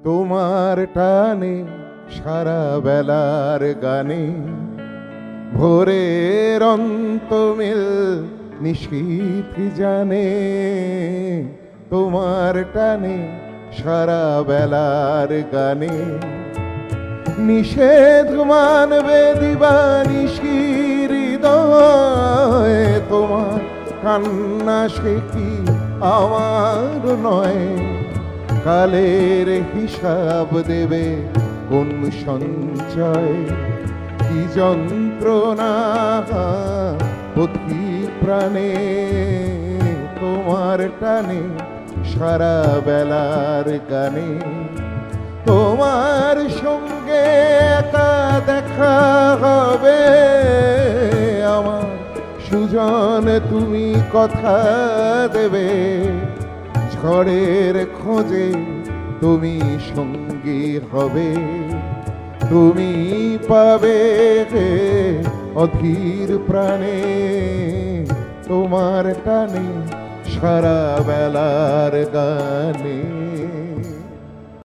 তোমার টানে সারা বেলার গানে ভোরের অন্তমিল নিশীথ জানে। তোমার টানে সারা বেলার গানে নিষেধ মানবে দিবানিশি হৃদয়। তোমার কান্না সে কি আমার নয়, কালের হিসাব দেবে কোন সঞ্চয়। কি যন্ত্রণা পথি প্রাণে তোমার টানে সারা বেলার গানে। তোমার সঙ্গে একা দেখা হবে আমার সুজন, তুমি কথা দেবে ঝড়ের খোঁজে তুমি সঙ্গী হবে। তুমি পাবে অধীর প্রাণে তোমার টানে সারা বেলার গানে।